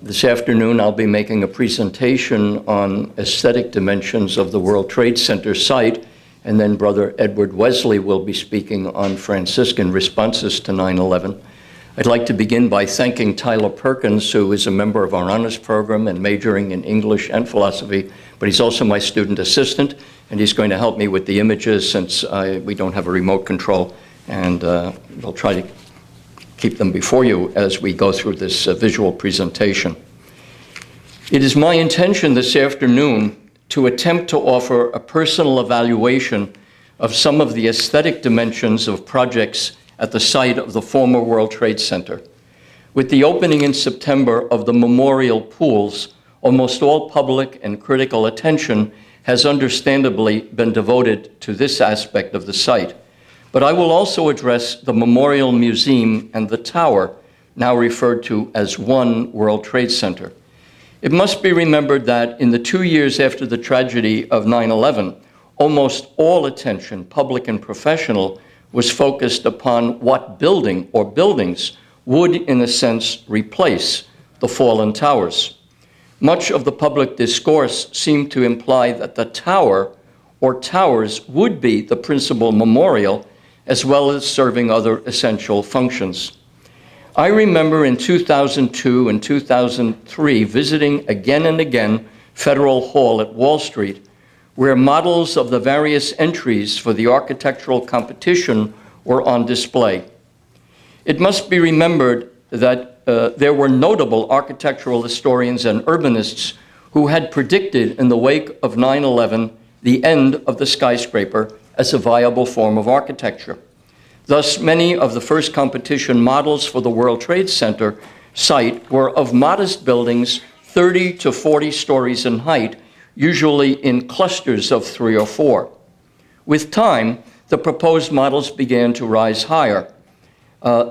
This afternoon, I'll be making a presentation on aesthetic dimensions of the World Trade Center site, and then Brother Edward Wesley will be speaking on Franciscan responses to 9/11. I'd like to begin by thanking Tyler Perkins, who is a member of our honors program and majoring in English and philosophy, but he's also my student assistant, and he's going to help me with the images since we don't have a remote control, and we'll try to keep them before you as we go through this visual presentation. It is my intention this afternoon to attempt to offer a personal evaluation of some of the aesthetic dimensions of projects at the site of the former World Trade Center. With the opening in September of the memorial pools, almost all public and critical attention has understandably been devoted to this aspect of the site. But I will also address the Memorial Museum and the tower, now referred to as One World Trade Center. It must be remembered that in the 2 years after the tragedy of 9/11, almost all attention, public and professional, was focused upon what building or buildings would, in a sense, replace the fallen towers. Much of the public discourse seemed to imply that the tower or towers would be the principal memorial, as well as serving other essential functions. I remember in 2002 and 2003 visiting again and again Federal Hall at Wall Street, where models of the various entries for the architectural competition were on display. It must be remembered that there were notable architectural historians and urbanists who had predicted in the wake of 9/11 the end of the skyscraper as a viable form of architecture. Thus, many of the first competition models for the World Trade Center site were of modest buildings 30 to 40 stories in height, usually in clusters of 3 or 4. With time, the proposed models began to rise higher,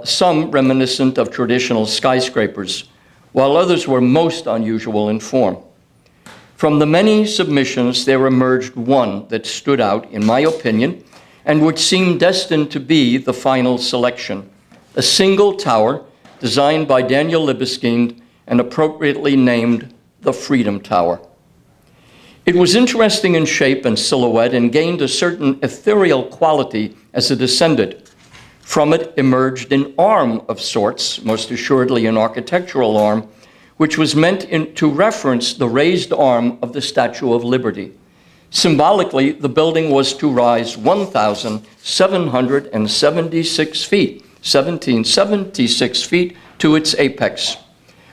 some reminiscent of traditional skyscrapers, while others were most unusual in form. From the many submissions, there emerged one that stood out, in my opinion, and which seemed destined to be the final selection: a single tower designed by Daniel Libeskind and appropriately named the Freedom Tower. It was interesting in shape and silhouette and gained a certain ethereal quality as it ascended. From it emerged an arm of sorts, most assuredly an architectural arm, which was meant to reference the raised arm of the Statue of Liberty. Symbolically, the building was to rise 1,776 feet, 1776 feet to its apex.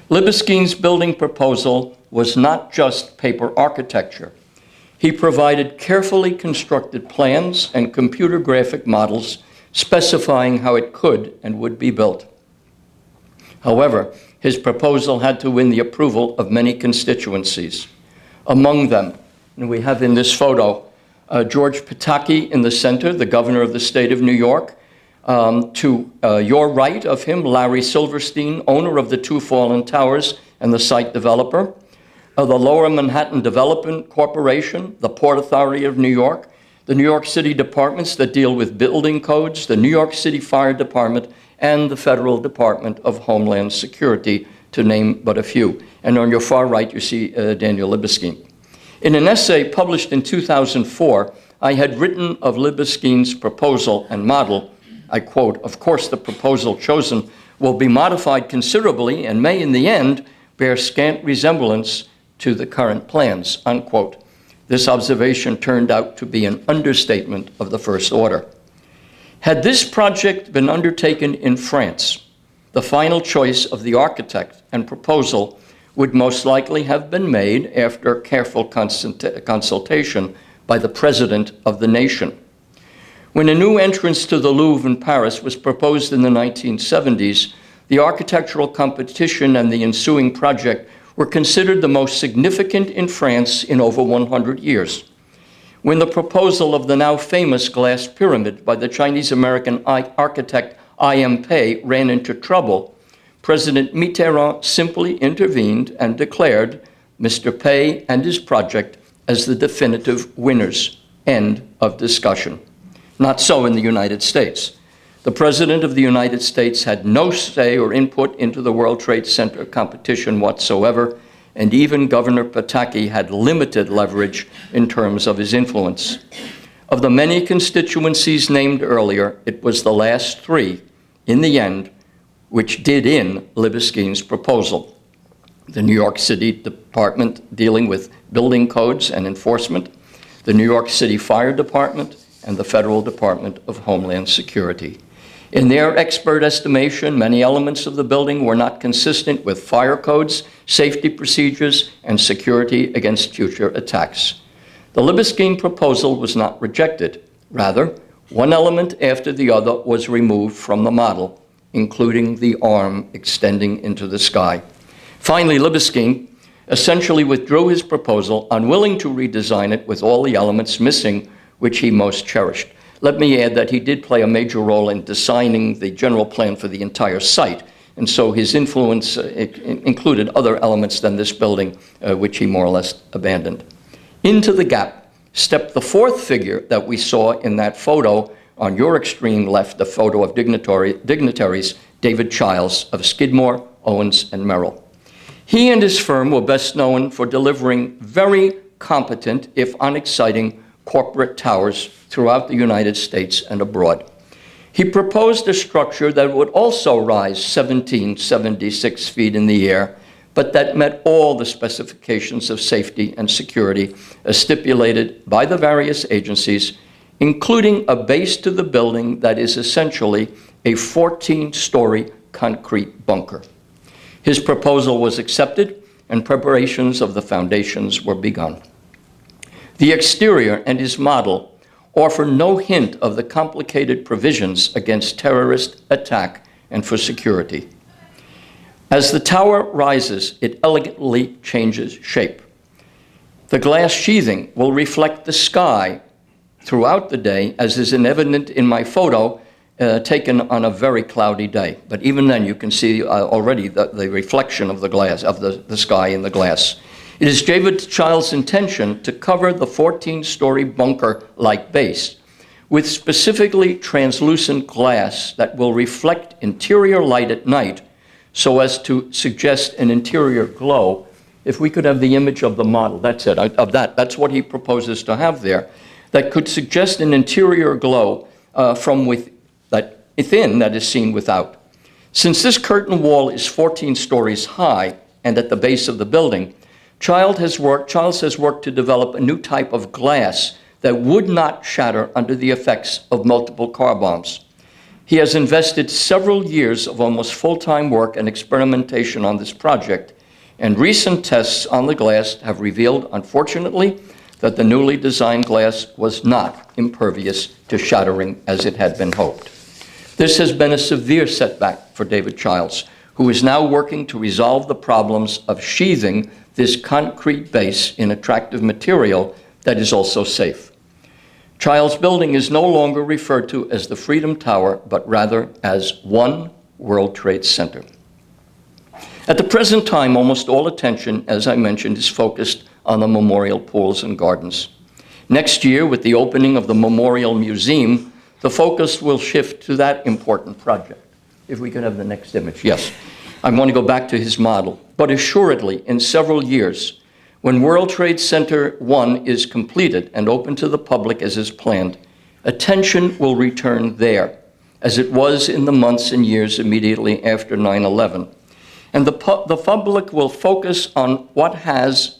Libeskind's building proposal was not just paper architecture. He provided carefully constructed plans and computer graphic models specifying how it could and would be built. However, his proposal had to win the approval of many constituencies. Among them, and we have in this photo, George Pataki in the center, the governor of the state of New York. To your right of him, Larry Silverstein, owner of the 2 fallen towers and the site developer. The Lower Manhattan Development Corporation, the Port Authority of New York, the New York City departments that deal with building codes, the New York City Fire Department, and the Federal Department of Homeland Security, to name but a few. And on your far right, you see Daniel Libeskind. In an essay published in 2004, I had written of Libeskind's proposal and model, I quote, "Of course, the proposal chosen will be modified considerably and may, in the end, bear scant resemblance to the current plans," unquote. This observation turned out to be an understatement of the first order. Had this project been undertaken in France, the final choice of the architect and proposal would most likely have been made after careful consultation by the president of the nation. When a new entrance to the Louvre in Paris was proposed in the 1970s, the architectural competition and the ensuing project were considered the most significant in France in over 100 years. When the proposal of the now famous glass pyramid by the Chinese-American architect I.M. Pei ran into trouble, President Mitterrand simply intervened and declared Mr. Pei and his project as the definitive winners. End of discussion. Not so in the United States. The President of the United States had no say or input into the World Trade Center competition whatsoever, and even Governor Pataki had limited leverage in terms of his influence. Of the many constituencies named earlier, it was the last three, in the end, which did in Libeskind's proposal. The New York City Department dealing with building codes and enforcement, the New York City Fire Department, and the Federal Department of Homeland Security. In their expert estimation, many elements of the building were not consistent with fire codes, safety procedures, and security against future attacks. The Libeskind proposal was not rejected. Rather, one element after the other was removed from the model, including the arm extending into the sky. Finally, Libeskind essentially withdrew his proposal, unwilling to redesign it with all the elements missing which he most cherished. Let me add that he did play a major role in designing the general plan for the entire site, and so his influence included other elements than this building, which he more or less abandoned. Into the gap stepped the fourth figure that we saw in that photo on your extreme left, the photo of dignitaries, David Childs of Skidmore, Owens, and Merrill. He and his firm were best known for delivering very competent, if unexciting, corporate towers throughout the United States and abroad. He proposed a structure that would also rise 1776 feet in the air, but that met all the specifications of safety and security as stipulated by the various agencies, including a base to the building that is essentially a 14-story concrete bunker. His proposal was accepted, and preparations of the foundations were begun. The exterior and his model offer no hint of the complicated provisions against terrorist attack and for security. As the tower rises, it elegantly changes shape. The glass sheathing will reflect the sky throughout the day, as is evident in my photo taken on a very cloudy day. But even then, you can see already the reflection of the glass, of the sky in the glass. It is David Childs' intention to cover the 14-story bunker-like base with specifically translucent glass that will reflect interior light at night so as to suggest an interior glow. If we could have the image of the model, that's it, that's what he proposes to have there, that could suggest an interior glow from within that is seen without. Since this curtain wall is 14 stories high and at the base of the building, Childs has worked to develop a new type of glass that would not shatter under the effects of multiple car bombs. He has invested several years of almost full-time work and experimentation on this project, and recent tests on the glass have revealed, unfortunately, that the newly designed glass was not impervious to shattering as it had been hoped. This has been a severe setback for David Childs, who is now working to resolve the problems of sheathing this concrete base in attractive material that is also safe. Childs' building is no longer referred to as the Freedom Tower, but rather as One World Trade Center. At the present time, almost all attention, as I mentioned, is focused on the memorial pools and gardens. Next year, with the opening of the Memorial Museum, the focus will shift to that important project. If we could have the next image, yes. I want to go back to his model. But assuredly, in several years, when World Trade Center 1 is completed and open to the public as is planned, attention will return there, as it was in the months and years immediately after 9/11. And the public will focus on what has,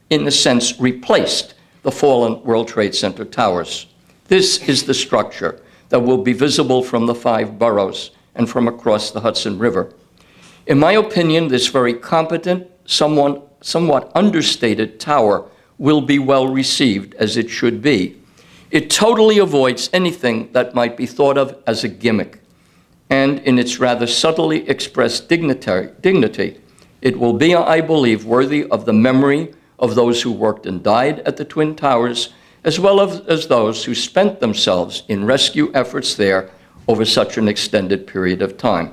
in a sense, replaced the fallen World Trade Center towers. This is the structure that will be visible from the 5 boroughs and from across the Hudson River. In my opinion, this very competent, somewhat understated tower will be well received, as it should be. It totally avoids anything that might be thought of as a gimmick. And in its rather subtly expressed dignity, it will be, I believe, worthy of the memory of those who worked and died at the Twin Towers, as well as those who spent themselves in rescue efforts there over such an extended period of time.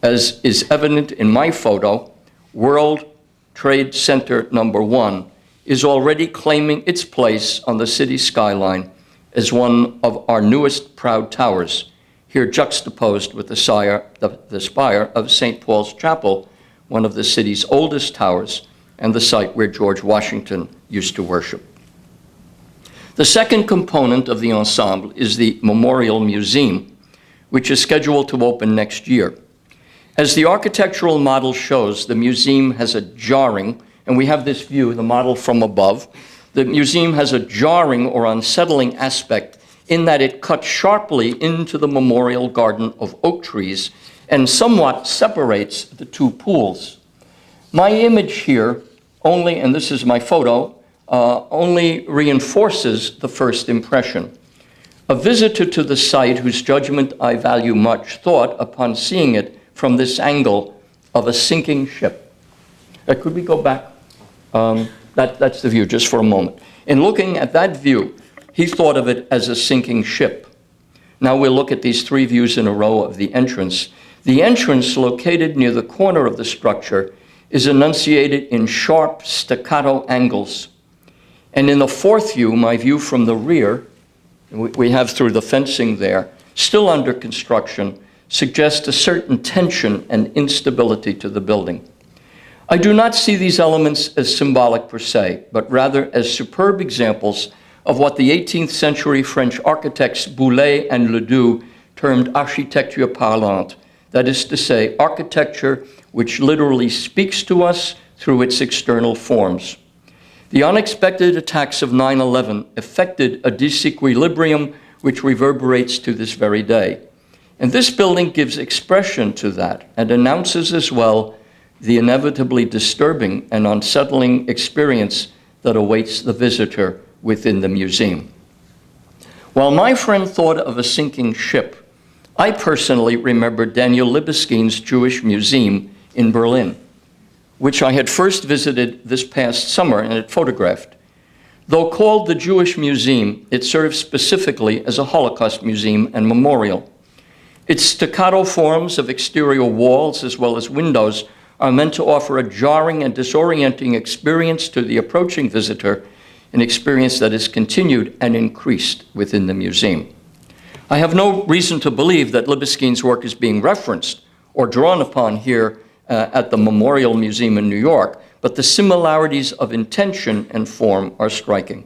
As is evident in my photo, World Trade Center number 1 is already claiming its place on the city skyline as one of our newest proud towers. here juxtaposed with the spire of St. Paul's Chapel, one of the city's oldest towers, and the site where George Washington used to worship. The second component of the ensemble is the Memorial Museum, which is scheduled to open next year. As the architectural model shows, the museum has a jarring, and we have this view, the model from above. The museum has a jarring or unsettling aspect in that it cuts sharply into the memorial garden of oak trees and somewhat separates the two pools. My image here only, and this is my photo, only reinforces the first impression. A visitor to the site whose judgment I value much thought, upon seeing it from this angle, of a sinking ship. Could we go back? That's the view, just for a moment. In looking at that view, he thought of it as a sinking ship. Now we'll look at these three views in a row of the entrance. The entrance, located near the corner of the structure, is enunciated in sharp staccato angles. And in the fourth view, my view from the rear, we have through the fencing there, still under construction, suggests a certain tension and instability to the building. I do not see these elements as symbolic per se, but rather as superb examples of what the 18th century French architects Boulay and Ledoux termed architecture parlante, that is to say, architecture which literally speaks to us through its external forms. The unexpected attacks of 9/11 affected a disequilibrium which reverberates to this very day. And this building gives expression to that and announces as well the inevitably disturbing and unsettling experience that awaits the visitor within the museum. While my friend thought of a sinking ship, I personally remember Daniel Libeskind's Jewish Museum in Berlin, which I had first visited this past summer and had photographed. Though called the Jewish Museum, it serves specifically as a Holocaust museum and memorial. Its staccato forms of exterior walls as well as windows are meant to offer a jarring and disorienting experience to the approaching visitor, an experience that is continued and increased within the museum. I have no reason to believe that Libeskind's work is being referenced or drawn upon here at the Memorial Museum in New York, but the similarities of intention and form are striking.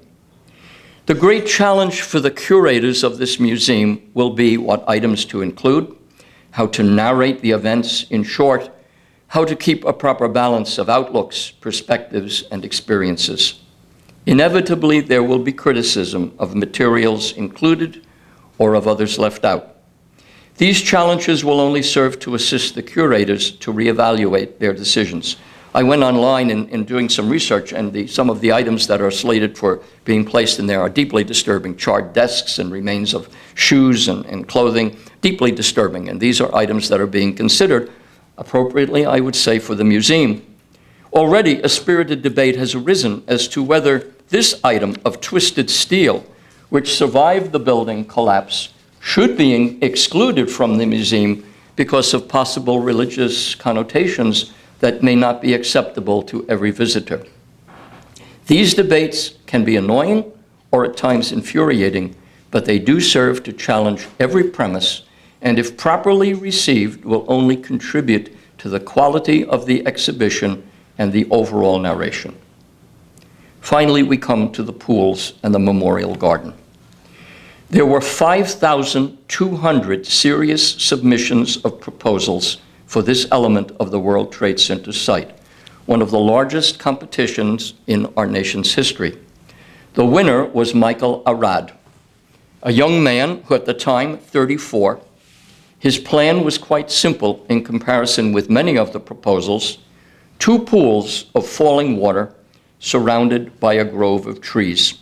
The great challenge for the curators of this museum will be what items to include, how to narrate the events, in short, how to keep a proper balance of outlooks, perspectives, and experiences. Inevitably, there will be criticism of materials included or of others left out. These challenges will only serve to assist the curators to reevaluate their decisions. I went online in doing some research, and some of the items that are slated for being placed in there are deeply disturbing. Charred desks and remains of shoes and clothing, deeply disturbing. And these are items that are being considered, appropriately, I would say, for the museum. Already, a spirited debate has arisen as to whether this item of twisted steel, which survived the building collapse, should be excluded from the museum because of possible religious connotations that may not be acceptable to every visitor. These debates can be annoying or at times infuriating, but they do serve to challenge every premise, and if properly received, will only contribute to the quality of the exhibition and the overall narration. Finally, we come to the pools and the memorial garden. There were 5,200 serious submissions of proposals for this element of the World Trade Center site, one of the largest competitions in our nation's history. The winner was Michael Arad, a young man who at the time, 34, his plan was quite simple in comparison with many of the proposals: 2 pools of falling water surrounded by a grove of trees.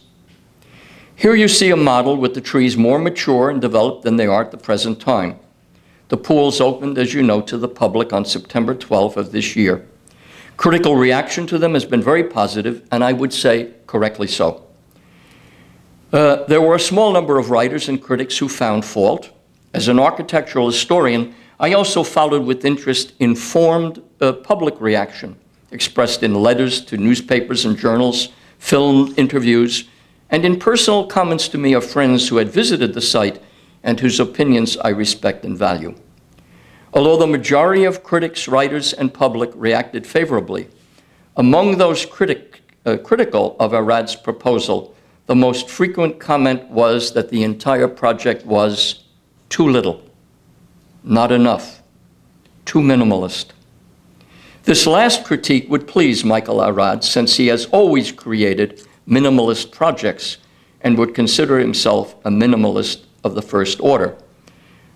Here you see a model with the trees more mature and developed than they are at the present time. The pools opened, as you know, to the public on September 12th of this year. Critical reaction to them has been very positive, and I would say correctly so. There were a small number of writers and critics who found fault. As an architectural historian, I also followed with interest informed public reaction, expressed in letters to newspapers and journals, film interviews, and in personal comments to me of friends who had visited the site and whose opinions I respect and value. Although the majority of critics, writers, and public reacted favorably, among those critical of Arad's proposal, the most frequent comment was that the entire project was too little, not enough, too minimalist. This last critique would please Michael Arad, since he has always created minimalist projects and would consider himself a minimalist of the first order.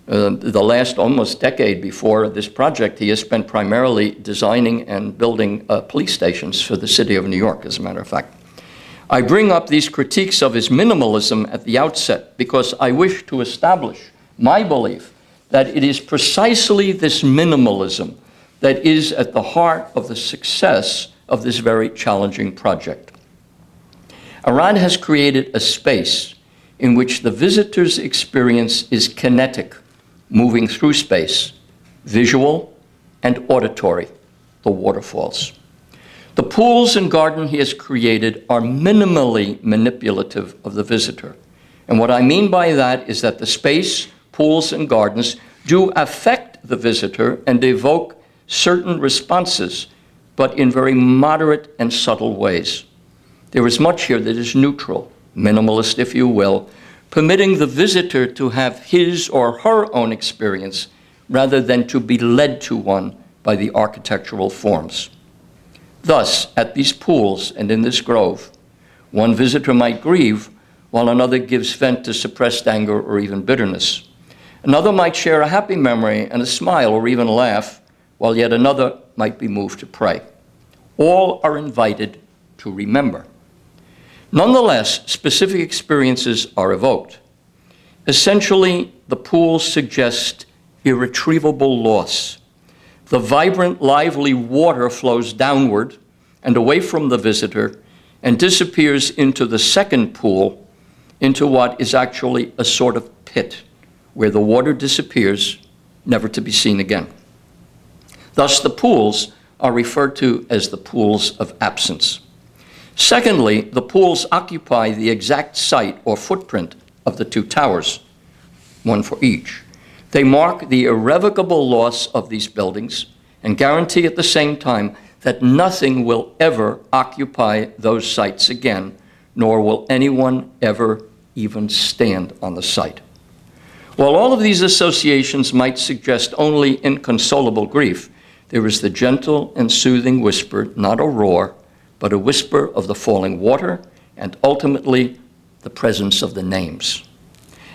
The last almost decade before this project, he has spent primarily designing and building police stations for the city of New York, as a matter of fact. I bring up these critiques of his minimalism at the outset because I wish to establish my belief that it is precisely this minimalism that is at the heart of the success of this very challenging project. Arad has created a space in which the visitor's experience is kinetic, moving through space, visual and auditory, the waterfalls. The pools and garden he has created are minimally manipulative of the visitor. And what I mean by that is that the space, pools, and gardens do affect the visitor and evoke certain responses, but in very moderate and subtle ways. There is much here that is neutral, minimalist, if you will, permitting the visitor to have his or her own experience rather than to be led to one by the architectural forms. Thus, at these pools and in this grove, one visitor might grieve while another gives vent to suppressed anger or even bitterness. Another might share a happy memory and a smile or even laugh, while yet another might be moved to pray. All are invited to remember. Nonetheless, specific experiences are evoked. Essentially, the pools suggest irretrievable loss. The vibrant, lively water flows downward and away from the visitor and disappears into the second pool, into what is actually a sort of pit, where the water disappears, never to be seen again. Thus, the pools are referred to as the pools of absence. Secondly, the pools occupy the exact site or footprint of the two towers, one for each. They mark the irrevocable loss of these buildings and guarantee at the same time that nothing will ever occupy those sites again, nor will anyone ever even stand on the site. While all of these associations might suggest only inconsolable grief, there is the gentle and soothing whisper, not a roar, but a whisper of the falling water and ultimately the presence of the names.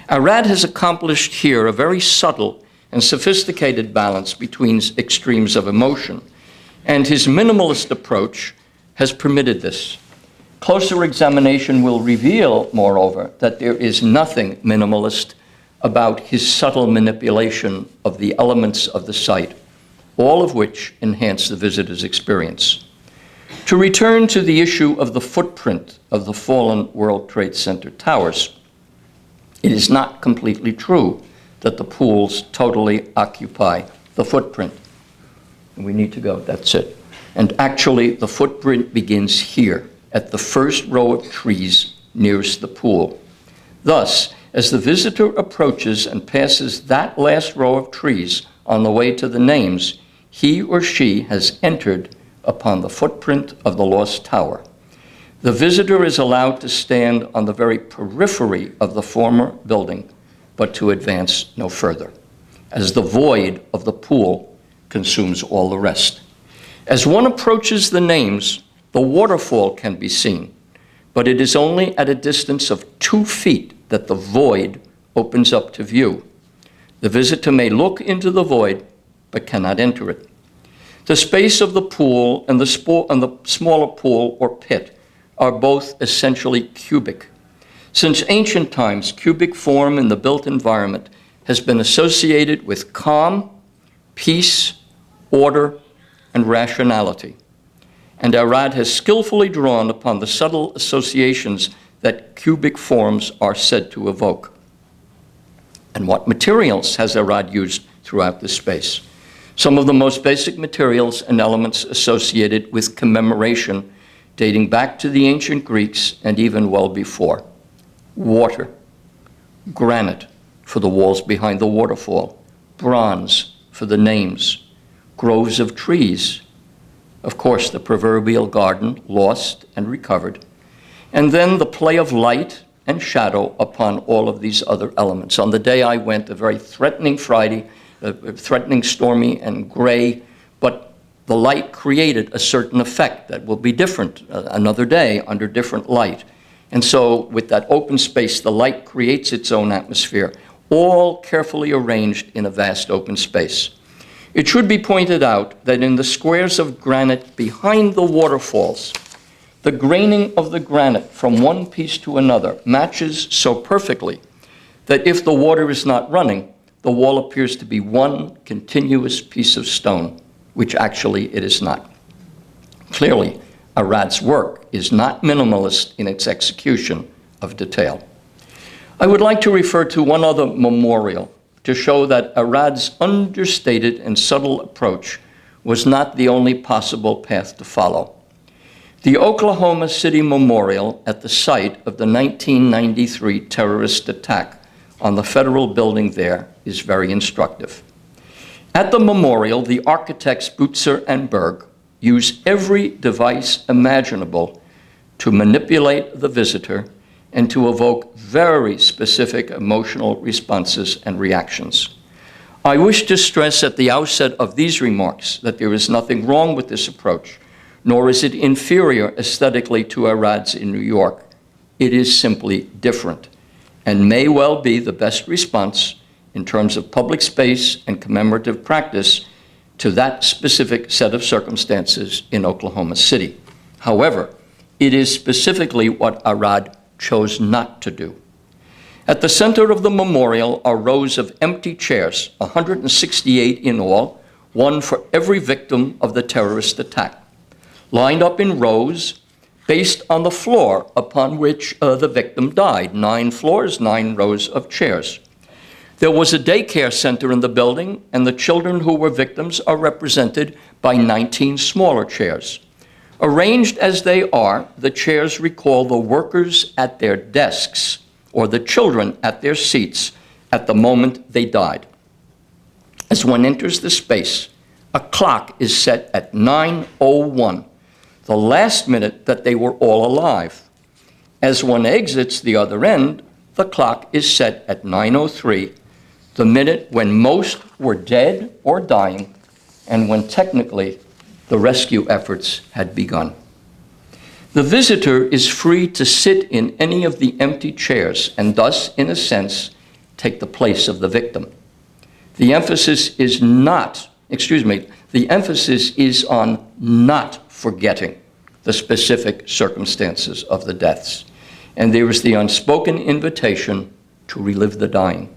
Arad has accomplished here a very subtle and sophisticated balance between extremes of emotion, and his minimalist approach has permitted this. Closer examination will reveal, moreover, that there is nothing minimalist about his subtle manipulation of the elements of the site, all of which enhance the visitor's experience. To return to the issue of the footprint of the fallen World Trade Center towers, it is not completely true that the pools totally occupy the footprint. We need to go, that's it. And actually, the footprint begins here, at the first row of trees nearest the pool. Thus, as the visitor approaches and passes that last row of trees on the way to the names, he or she has entered upon the footprint of the lost tower. The visitor is allowed to stand on the very periphery of the former building, but to advance no further, as the void of the pool consumes all the rest. As one approaches the names, the waterfall can be seen, but it is only at a distance of 2 feet that the void opens up to view. The visitor may look into the void, but cannot enter it. The space of the pool and the smaller pool or pit are both essentially cubic. Since ancient times, cubic form in the built environment has been associated with calm, peace, order, and rationality. And Arad has skillfully drawn upon the subtle associations that cubic forms are said to evoke. And what materials has Arad used throughout this space? Some of the most basic materials and elements associated with commemoration dating back to the ancient Greeks and even well before. Water, granite, for the walls behind the waterfall, bronze for the names, groves of trees, of course, the proverbial garden, lost and recovered, and then the play of light and shadow upon all of these other elements. On the day I went, a very threatening Friday, threatening, stormy, and gray, but the light created a certain effect that will be different another day under different light. And so with that open space, the light creates its own atmosphere, all carefully arranged in a vast open space. It should be pointed out that in the squares of granite behind the waterfalls, the graining of the granite from one piece to another matches so perfectly that if the water is not running, the wall appears to be one continuous piece of stone, which actually it is not. Clearly, Arad's work is not minimalist in its execution of detail. I would like to refer to one other memorial to show that Arad's understated and subtle approach was not the only possible path to follow. The Oklahoma City Memorial at the site of the 1993 terrorist attack on the federal building there is very instructive. At the memorial, the architects Butzer and Berg use every device imaginable to manipulate the visitor and to evoke very specific emotional responses and reactions. I wish to stress at the outset of these remarks that there is nothing wrong with this approach, nor is it inferior aesthetically to Arad's in New York. It is simply different and may well be the best response in terms of public space and commemorative practice to that specific set of circumstances in Oklahoma City. However, it is specifically what Arad chose not to do. At the center of the memorial are rows of empty chairs, 168 in all, one for every victim of the terrorist attack, lined up in rows based on the floor upon which the victim died. 9 floors, 9 rows of chairs. There was a daycare center in the building, and the children who were victims are represented by 19 smaller chairs. Arranged as they are, the chairs recall the workers at their desks or the children at their seats at the moment they died. As one enters the space, a clock is set at 9:01, the last minute that they were all alive. As one exits the other end, the clock is set at 9:03, the minute when most were dead or dying, and when technically the rescue efforts had begun. The visitor is free to sit in any of the empty chairs and thus, in a sense, take the place of the victim. The emphasis is on not forgetting the specific circumstances of the deaths. And there is the unspoken invitation to relive the dying.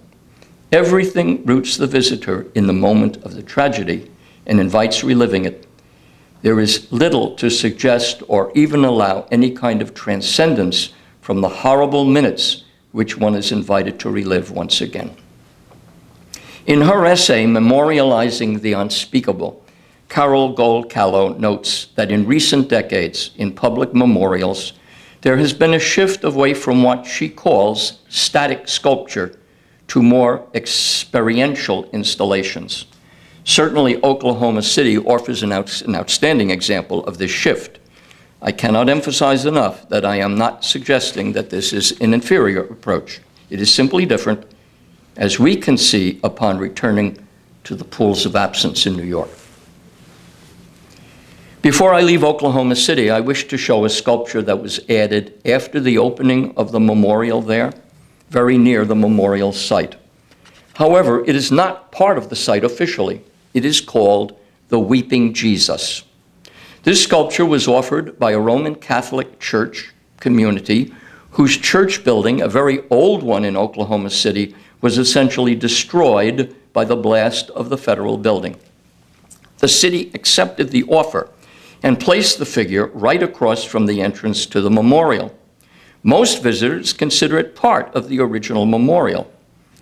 Everything roots the visitor in the moment of the tragedy and invites reliving it. There is little to suggest or even allow any kind of transcendence from the horrible minutes which one is invited to relive once again. In her essay, Memorializing the Unspeakable, Carol Gold-Callow notes that in recent decades in public memorials, there has been a shift away from what she calls static sculpture to more experiential installations. Certainly, Oklahoma City offers an outstanding example of this shift. I cannot emphasize enough that I am not suggesting that this is an inferior approach. It is simply different, as we can see upon returning to the pools of absence in New York. Before I leave Oklahoma City, I wish to show a sculpture that was added after the opening of the memorial there, very near the memorial site. However, it is not part of the site officially. It is called the Weeping Jesus. This sculpture was offered by a Roman Catholic church community whose church building, a very old one in Oklahoma City, was essentially destroyed by the blast of the federal building. The city accepted the offer and placed the figure right across from the entrance to the memorial. Most visitors consider it part of the original memorial.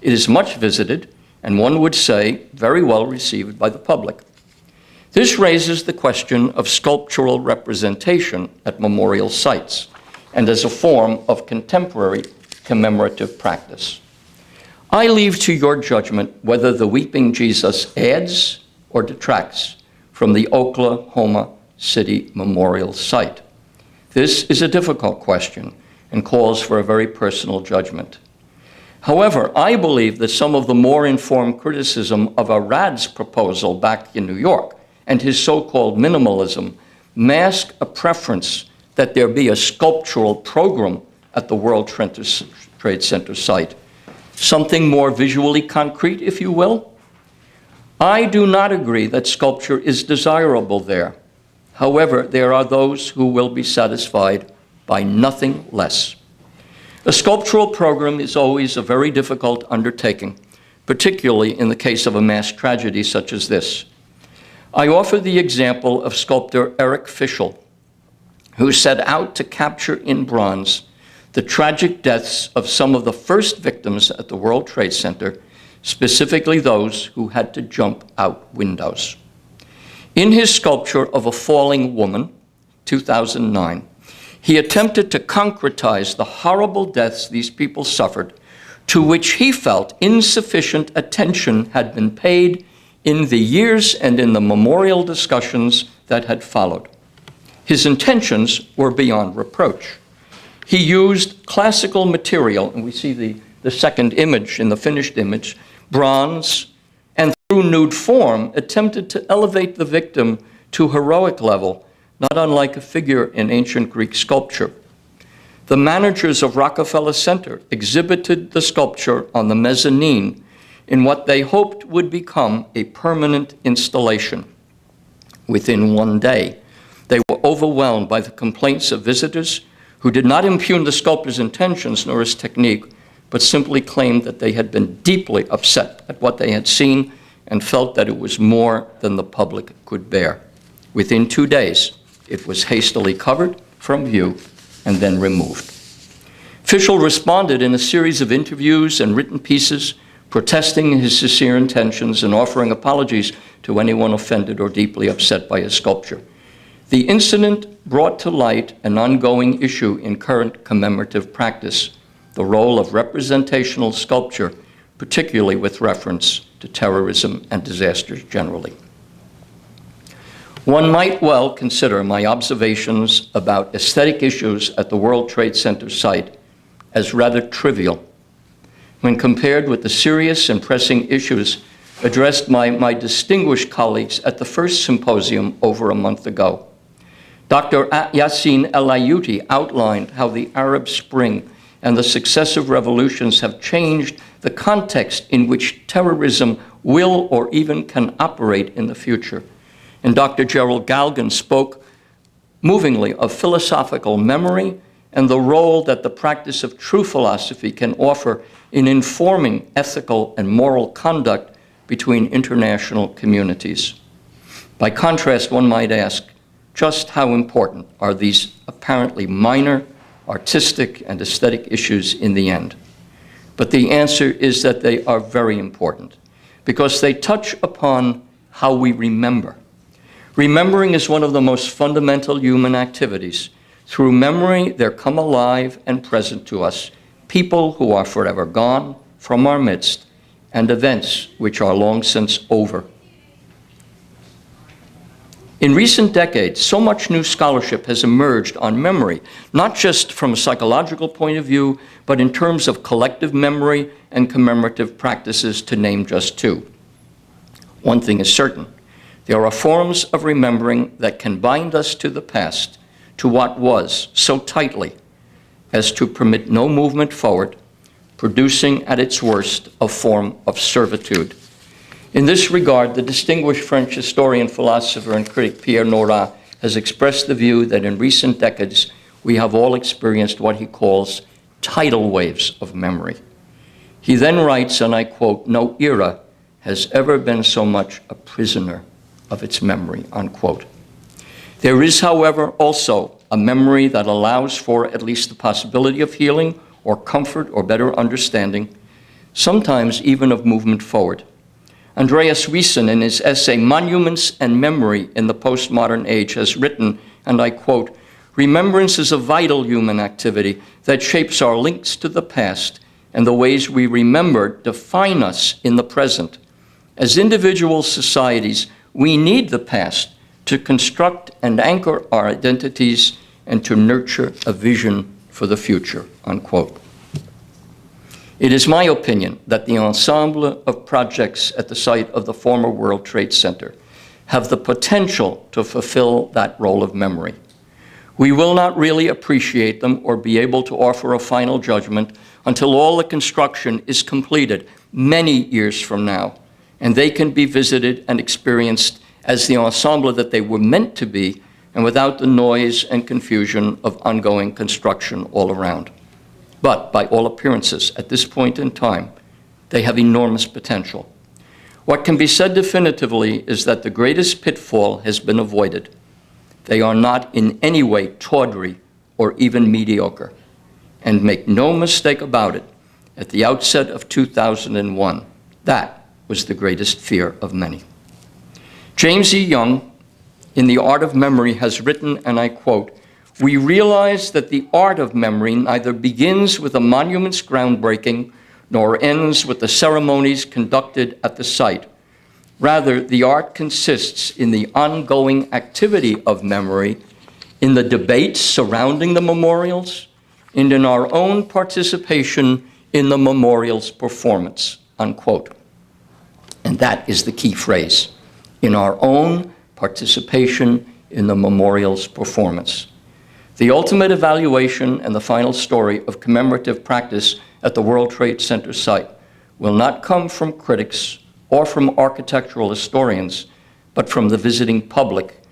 It is much visited, and one would say very well received by the public. This raises the question of sculptural representation at memorial sites and as a form of contemporary commemorative practice. I leave to your judgment whether the weeping Jesus adds or detracts from the Oklahoma City Memorial site. This is a difficult question and calls for a very personal judgment. However, I believe that some of the more informed criticism of Arad's proposal back in New York and his so-called minimalism mask a preference that there be a sculptural program at the World Trade Center site, something more visually concrete, if you will. I do not agree that sculpture is desirable there. However, there are those who will be satisfied by nothing less. A sculptural program is always a very difficult undertaking, particularly in the case of a mass tragedy such as this. I offer the example of sculptor Eric Fischl, who set out to capture in bronze the tragic deaths of some of the first victims at the World Trade Center, specifically those who had to jump out windows. In his sculpture of a falling woman, 2009, he attempted to concretize the horrible deaths these people suffered, to which he felt insufficient attention had been paid in the years and in the memorial discussions that had followed. His intentions were beyond reproach. He used classical material, and we see the second image in the finished image, bronze, and through nude form attempted to elevate the victim to heroic level, not unlike a figure in ancient Greek sculpture. The managers of Rockefeller Center exhibited the sculpture on the mezzanine in what they hoped would become a permanent installation. Within one day, they were overwhelmed by the complaints of visitors who did not impugn the sculptor's intentions nor his technique, but simply claimed that they had been deeply upset at what they had seen and felt that it was more than the public could bear. Within 2 days, it was hastily covered from view and then removed. Fischl responded in a series of interviews and written pieces, protesting his sincere intentions and offering apologies to anyone offended or deeply upset by his sculpture. The incident brought to light an ongoing issue in current commemorative practice, the role of representational sculpture, particularly with reference to terrorism and disasters generally. One might well consider my observations about aesthetic issues at the World Trade Center site as rather trivial when compared with the serious and pressing issues addressed by my distinguished colleagues at the first symposium over a month ago. Dr. Yassin El-Ayouti outlined how the Arab Spring and the successive revolutions have changed the context in which terrorism will or even can operate in the future. And Dr. Gerald Galgan spoke movingly of philosophical memory and the role that the practice of true philosophy can offer in informing ethical and moral conduct between international communities. By contrast, one might ask, just how important are these apparently minor artistic and aesthetic issues in the end? But the answer is that they are very important because they touch upon how we remember. Remembering is one of the most fundamental human activities. Through memory, there come alive and present to us people who are forever gone from our midst and events which are long since over. In recent decades, so much new scholarship has emerged on memory, not just from a psychological point of view, but in terms of collective memory and commemorative practices, to name just two. One thing is certain. There are forms of remembering that can bind us to the past, to what was, so tightly as to permit no movement forward, producing at its worst a form of servitude. In this regard, the distinguished French historian, philosopher, and critic Pierre Nora has expressed the view that in recent decades we have all experienced what he calls tidal waves of memory. He then writes, and I quote, "No era has ever been so much a prisoner of its memory," unquote. There is, however, also a memory that allows for at least the possibility of healing or comfort or better understanding, sometimes even of movement forward. Andreas Wiesen, in his essay, Monuments and Memory in the Postmodern Age, has written, and I quote, "Remembrance is a vital human activity that shapes our links to the past and the ways we remember define us in the present. As individual societies, we need the past to construct and anchor our identities and to nurture a vision for the future," unquote. It is my opinion that the ensemble of projects at the site of the former World Trade Center have the potential to fulfill that role of memory. We will not really appreciate them or be able to offer a final judgment until all the construction is completed many years from now, and they can be visited and experienced as the ensemble that they were meant to be, and without the noise and confusion of ongoing construction all around. But by all appearances, at this point in time, they have enormous potential. What can be said definitively is that the greatest pitfall has been avoided. They are not in any way tawdry or even mediocre. And make no mistake about it, at the outset of 2001, that was the greatest fear of many. James E. Young, in The Art of Memory, has written, and I quote, "We realize that the art of memory neither begins with a monument's groundbreaking nor ends with the ceremonies conducted at the site. Rather, the art consists in the ongoing activity of memory, in the debates surrounding the memorials, and in our own participation in the memorial's performance," unquote. And that is the key phrase, in our own participation in the memorial's performance. The ultimate evaluation and the final story of commemorative practice at the World Trade Center site will not come from critics or from architectural historians, but from the visiting public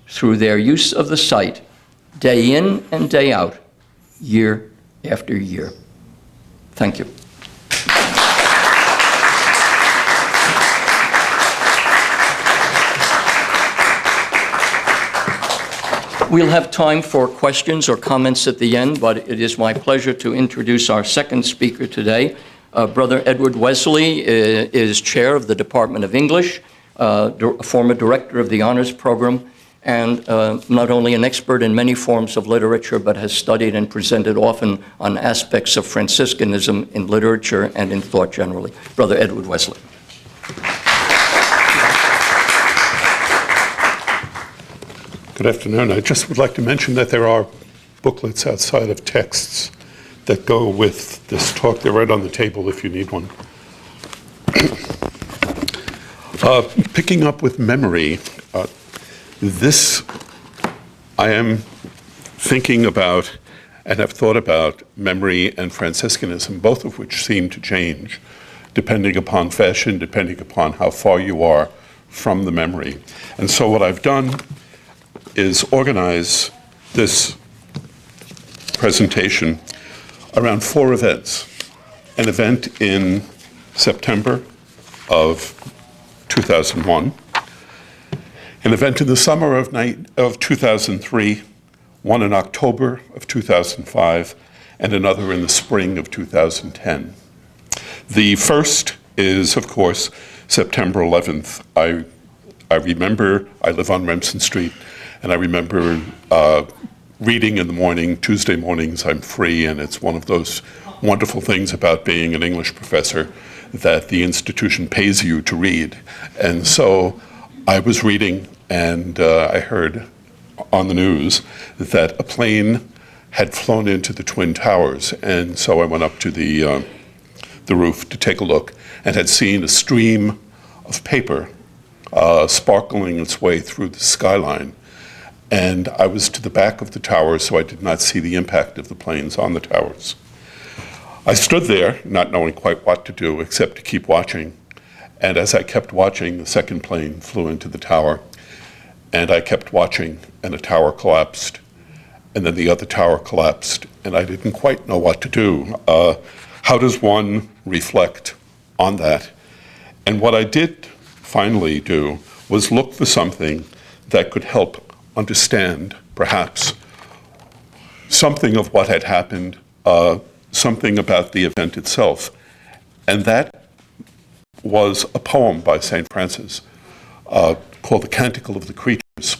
through their use of the site day in and day out, year after year. Thank you. We'll have time for questions or comments at the end, but it is my pleasure to introduce our second speaker today. Brother Edward Wesley is chair of the Department of English, former director of the honors program, and not only an expert in many forms of literature, but has studied and presented often on aspects of Franciscanism in literature and in thought generally. Brother Edward Wesley. Good afternoon. I just would like to mention that there are booklets outside of texts that go with this talk. They're right on the table if you need one. Picking up with memory, I am thinking about and have thought about memory and Franciscanism, both of which seem to change depending upon fashion, depending upon how far you are from the memory. And so what I've done is organize this presentation around 4 events. An event in September of 2001, an event in the summer of 2003, one in October of 2005, and another in the spring of 2010. The first is, of course, September 11th. I remember, I live on Remsen Street, and I remember reading in the morning, Tuesday mornings I'm free, and it's one of those wonderful things about being an English professor that the institution pays you to read. And so I was reading, and I heard on the news that a plane had flown into the Twin Towers, and so I went up to the roof to take a look and had seen a stream of paper sparkling its way through the skyline. And I was to the back of the tower, so I did not see the impact of the planes on the towers. I stood there, not knowing quite what to do except to keep watching. And as I kept watching, the second plane flew into the tower. And I kept watching, and a tower collapsed. And then the other tower collapsed, and I didn't quite know what to do. How does one reflect on that? And what I did finally do was look for something that could help understand, perhaps, something of what had happened, something about the event itself. And that was a poem by St. Francis called The Canticle of the Creatures.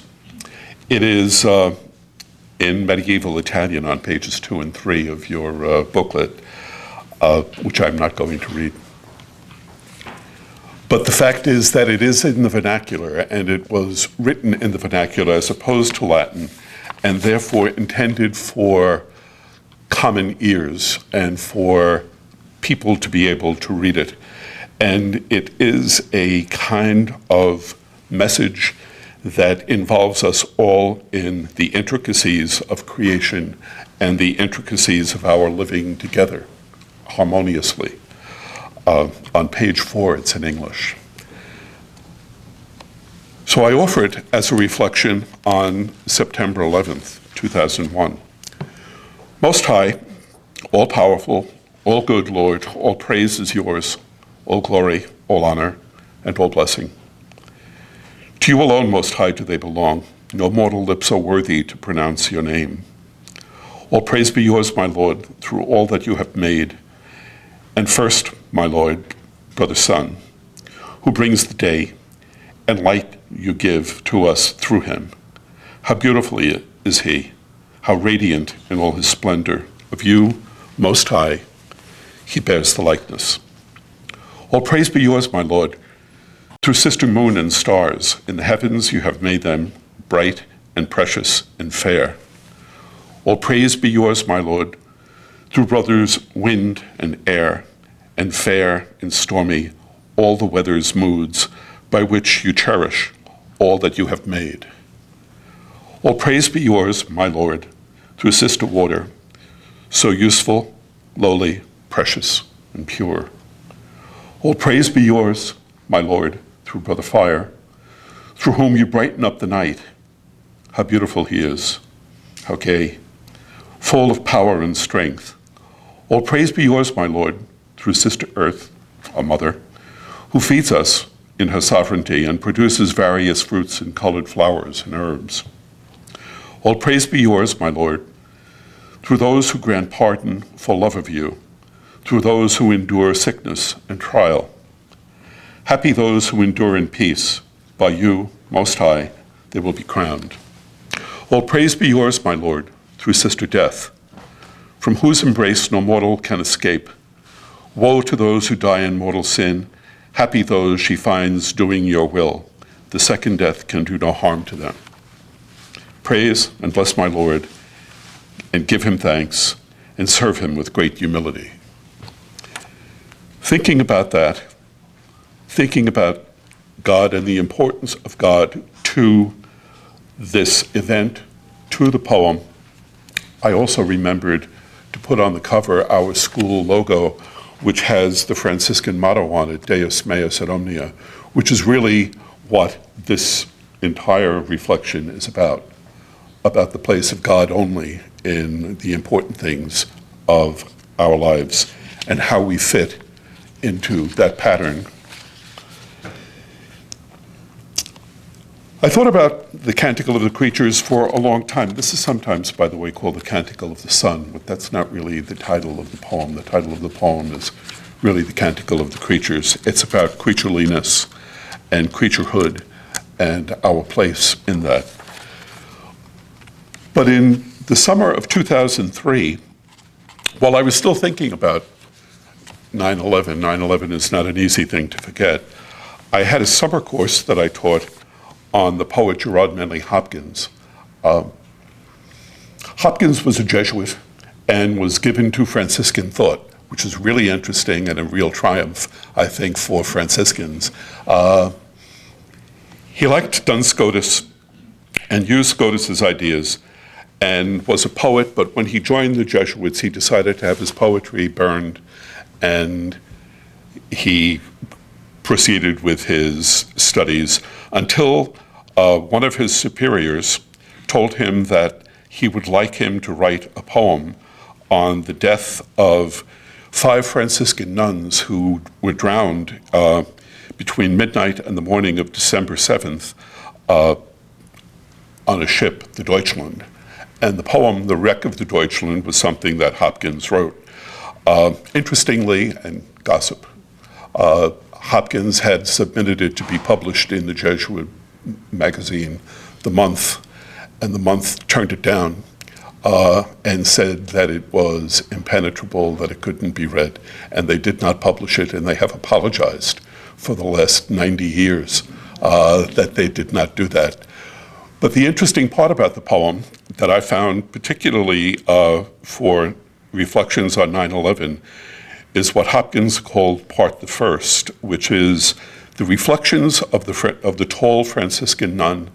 It is in medieval Italian on pages 2 and 3 of your booklet. which I'm not going to read. But the fact is that it is in the vernacular, and it was written in the vernacular as opposed to Latin, and therefore intended for common ears and for people to be able to read it. And it is a kind of message that involves us all in the intricacies of creation and the intricacies of our living together harmoniously. On page 4, it's in English. So I offer it as a reflection on September 11th, 2001. Most High, all-powerful, all good Lord, all praise is yours, all glory, all honor, and all blessing. To you alone, Most High, do they belong. No mortal lips are worthy to pronounce your name. All praise be yours, my Lord, through all that you have made. And first, my Lord, brother Sun, who brings the day and light you give to us through him. How beautifully is he, how radiant in all his splendor. Of you, Most High, he bears the likeness. All praise be yours, my Lord, through sister moon and stars. In the heavens you have made them bright and precious and fair. All praise be yours, my Lord, through brothers wind and air, and fair and stormy, all the weather's moods, by which you cherish all that you have made. All praise be yours, my Lord, through sister water, so useful, lowly, precious, and pure. All praise be yours, my Lord, through brother fire, through whom you brighten up the night. How beautiful he is, how gay, full of power and strength. All praise be yours, my Lord, through sister earth, our mother, who feeds us in her sovereignty and produces various fruits and colored flowers and herbs. All praise be yours, my Lord, through those who grant pardon for love of you, through those who endure sickness and trial. Happy those who endure in peace. By you, Most High, they will be crowned. All praise be yours, my Lord, through sister death, from whose embrace no mortal can escape. Woe to those who die in mortal sin. Happy those she finds doing your will. The second death can do no harm to them. Praise and bless my Lord, and give him thanks, and serve him with great humility. Thinking about that, thinking about God and the importance of God to this event, to the poem, I also remembered to put on the cover our school logo, which has the Franciscan motto on it, Deus meus et omnia, which is really what this entire reflection is about the place of God only in the important things of our lives and how we fit into that pattern. I thought about the Canticle of the Creatures for a long time. This is sometimes, by the way, called the Canticle of the Sun, but that's not really the title of the poem. The title of the poem is really the Canticle of the Creatures. It's about creatureliness and creaturehood and our place in that. But in the summer of 2003, while I was still thinking about 9/11, 9/11 is not an easy thing to forget, I had a summer course that I taught on the poet Gerard Manley Hopkins. Hopkins was a Jesuit and was given to Franciscan thought, which is really interesting and a real triumph, I think, for Franciscans. He liked Duns Scotus and used Scotus's ideas and was a poet, but when he joined the Jesuits, he decided to have his poetry burned, and he proceeded with his studies until one of his superiors told him that he would like him to write a poem on the death of 5 Franciscan nuns who were drowned between midnight and the morning of December 7th on a ship, the Deutschland. And the poem, The Wreck of the Deutschland, was something that Hopkins wrote. Interestingly, and gossip, Hopkins had submitted it to be published in the Jesuit magazine, The Month, and The Month turned it down. and said that it was impenetrable, that it couldn't be read, and they did not publish it, and they have apologized for the last 90 years that they did not do that. But the interesting part about the poem that I found particularly for reflections on 9/11 is what Hopkins called part the first, which is the reflections of the tall Franciscan nun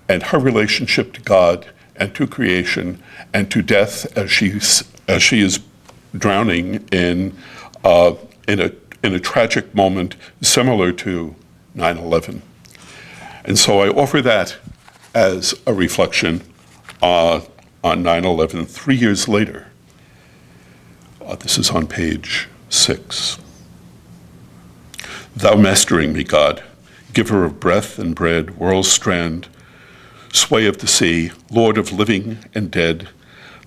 and her relationship to God and to creation and to death as she is drowning in a tragic moment similar to 9/11. And so I offer that as a reflection on 9/11 3 years later. This is on page 6. Thou mastering me, God, giver of breath and bread, world's strand, sway of the sea, Lord of living and dead,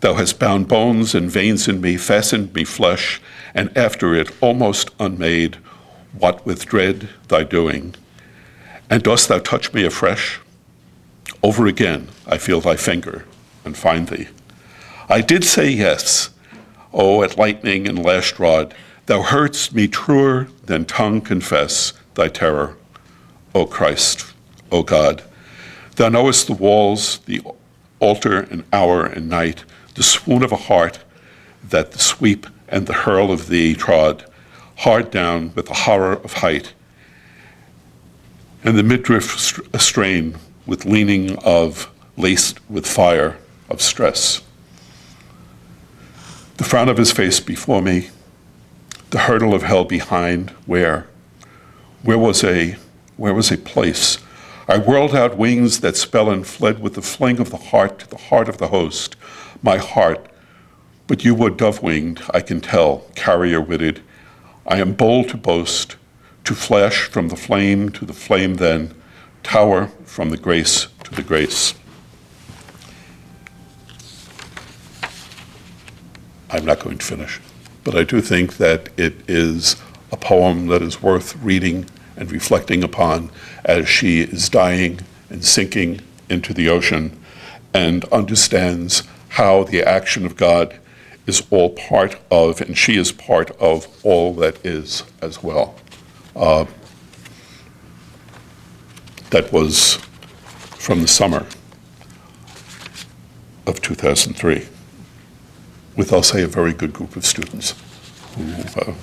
thou hast bound bones and veins in me, fastened me flesh, and after it, almost unmade, what with dread thy doing? And dost thou touch me afresh? Over again I feel thy finger and find thee. I did say yes, O at lightning and lashed rod, thou heardst me truer than tongue confess thy terror, O Christ, O God. Thou knowest the walls, the altar and hour and night, the swoon of a heart that the sweep and the hurl of thee trod, hard down with the horror of height, and the midriff strain with leaning of laced with fire of stress. The frown of his face before me, the hurdle of hell behind, where was a place? I whirled out wings that spell and fled with the fling of the heart to the heart of the host, my heart, but you were dove-winged, I can tell, carrier-witted. I am bold to boast, to flash from the flame to the flame then, tower from the grace to the grace. I'm not going to finish, but I do think that it is a poem that is worth reading and reflecting upon as she is dying and sinking into the ocean and understands how the action of God is all part of, and she is part of all that is as well. That was from the summer of 2003, with, I'll say, a very good group of students who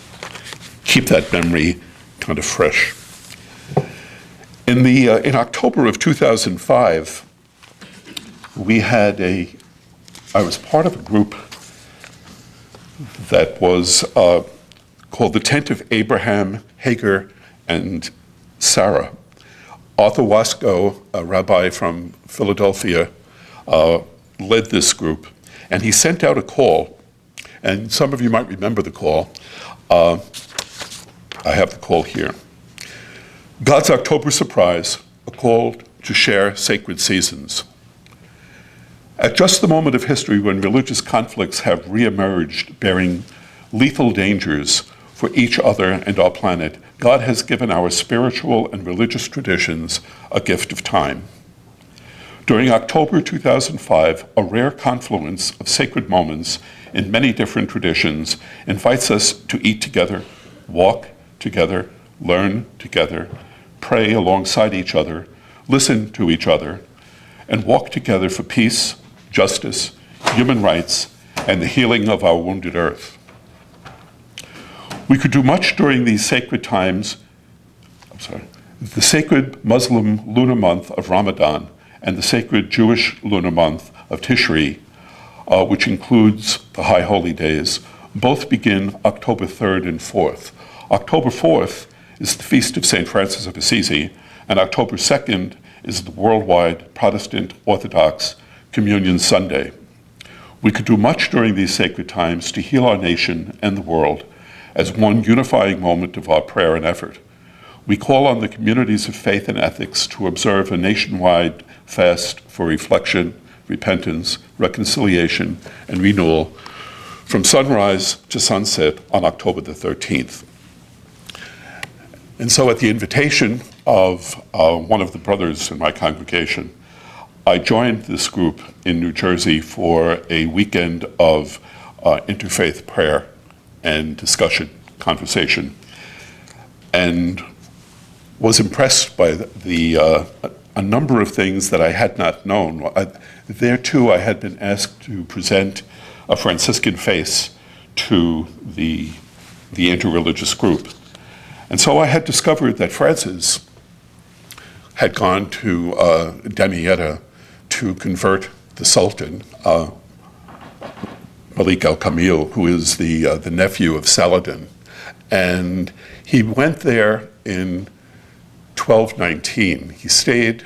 keep that memory kind of fresh. In October of 2005, I was part of a group that was called the Tent of Abraham, Hagar, and Sarah. Arthur Wasco, a rabbi from Philadelphia, led this group, and he sent out a call, and some of you might remember the call. I have the call here. God's October surprise, a call to share sacred seasons. At just the moment of history when religious conflicts have reemerged, bearing lethal dangers for each other and our planet, God has given our spiritual and religious traditions a gift of time. During October 2005, a rare confluence of sacred moments in many different traditions invites us to eat together, walk together, learn together, pray alongside each other, listen to each other, and walk together for peace, justice, human rights, and the healing of our wounded earth. We could do much during these sacred times, the sacred Muslim lunar month of Ramadan and the sacred Jewish lunar month of Tishri, which includes the High Holy Days, both begin October 3rd and 4th. October 4th is the feast of St. Francis of Assisi, and October 2nd is the worldwide Protestant Orthodox Communion Sunday. We could do much during these sacred times to heal our nation and the world as one unifying moment of our prayer and effort. We call on the communities of faith and ethics to observe a nationwide fast for reflection, repentance, reconciliation, and renewal from sunrise to sunset on October the 13th. And so at the invitation of one of the brothers in my congregation, I joined this group in New Jersey for a weekend of interfaith prayer and discussion, conversation, and was impressed by a number of things that I had not known. There too, I had been asked to present a Franciscan face to the interreligious group. And so I had discovered that Francis had gone to Damietta to convert the Sultan, Malik al-Kamil, who is the nephew of Saladin. And he went there in 1219. He stayed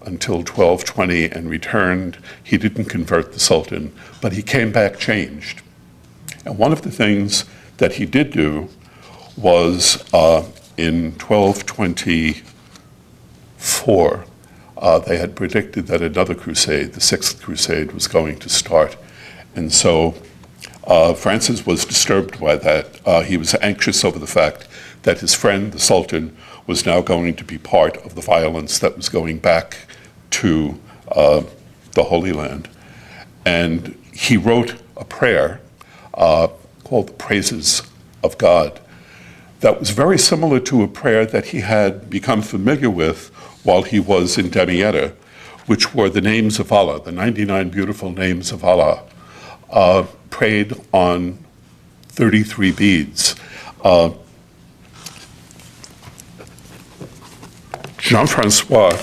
until 1220 and returned. He didn't convert the Sultan, but he came back changed. And one of the things that he did do was in 1224, they had predicted that another crusade, the Sixth Crusade, was going to start. And so Francis was disturbed by that. He was anxious over the fact that his friend, the Sultan, was now going to be part of the violence that was going back to the Holy Land. And he wrote a prayer called the Praises of God that was very similar to a prayer that he had become familiar with while he was in Damietta, which were the names of Allah, the 99 beautiful names of Allah, prayed on 33 beads. Jean-Francois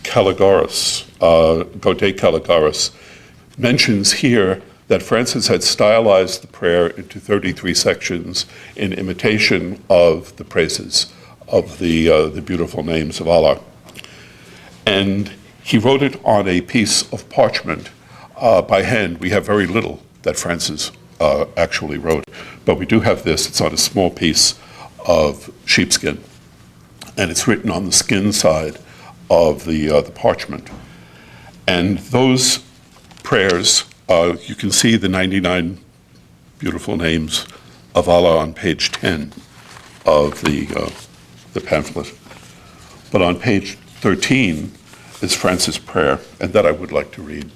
Godet Caligaris, mentions here that Francis had stylized the prayer into 33 sections in imitation of the praises of the beautiful names of Allah. And he wrote it on a piece of parchment by hand. We have very little that Francis actually wrote, but we do have this. It's on a small piece of sheepskin, and it's written on the skin side of the parchment. And those prayers, you can see the 99 beautiful names of Allah on page 10 of the pamphlet. But on page 13 is Francis' prayer, and that I would like to read.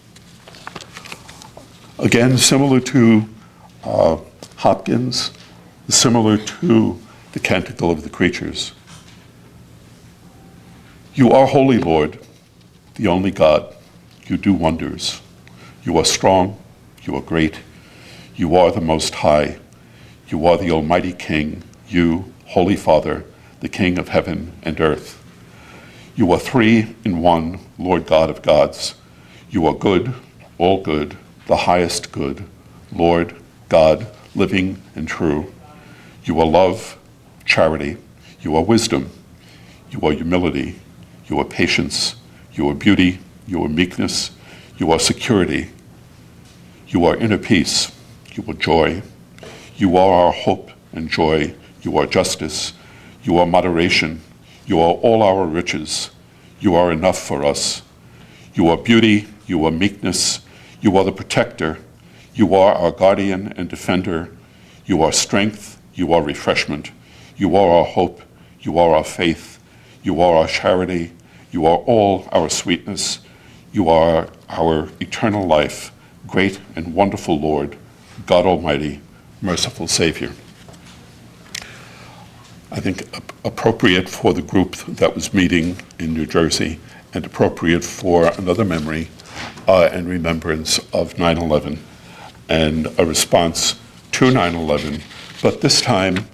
Again, similar to Hopkins, similar to the Canticle of the Creatures. You are holy, Lord, the only God. You do wonders. You are strong. You are great. You are the Most High. You are the Almighty King. You, Holy Father, the King of heaven and earth. You are three in one, Lord God of gods. You are good, all good, the highest good, Lord God, living and true. You are love, charity. You are wisdom. You are humility. You are patience. You are beauty. You are meekness. You are security. You are inner peace. You are joy. You are our hope and joy. You are justice. You are moderation. You are all our riches. You are enough for us. You are beauty. You are meekness. You are the protector. You are our guardian and defender. You are strength. You are refreshment. You are our hope. You are our faith. You are our charity. You are all our sweetness. You are our eternal life, great and wonderful Lord, God Almighty, merciful Savior. I think appropriate for the group that was meeting in New Jersey, and appropriate for another memory and remembrance of 9/11 and a response to 9/11, but this time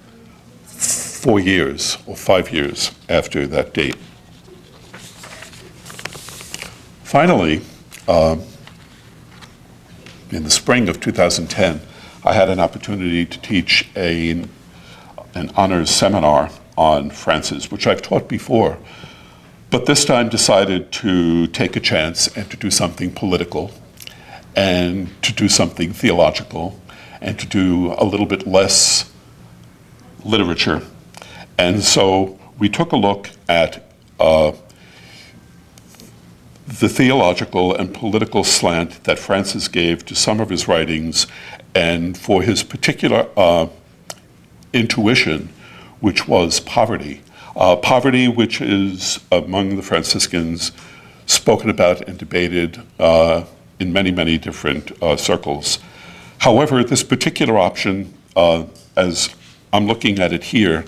4 years or 5 years after that date. Finally, in the spring of 2010, I had an opportunity to teach an honors seminar on Francis, which I've taught before, but this time decided to take a chance and to do something political and to do something theological and to do a little bit less literature. And so we took a look at the theological and political slant that Francis gave to some of his writings, and for his particular intuition, which was poverty. Poverty, which is among the Franciscans spoken about and debated in many, many different circles. However, this particular option, as I'm looking at it here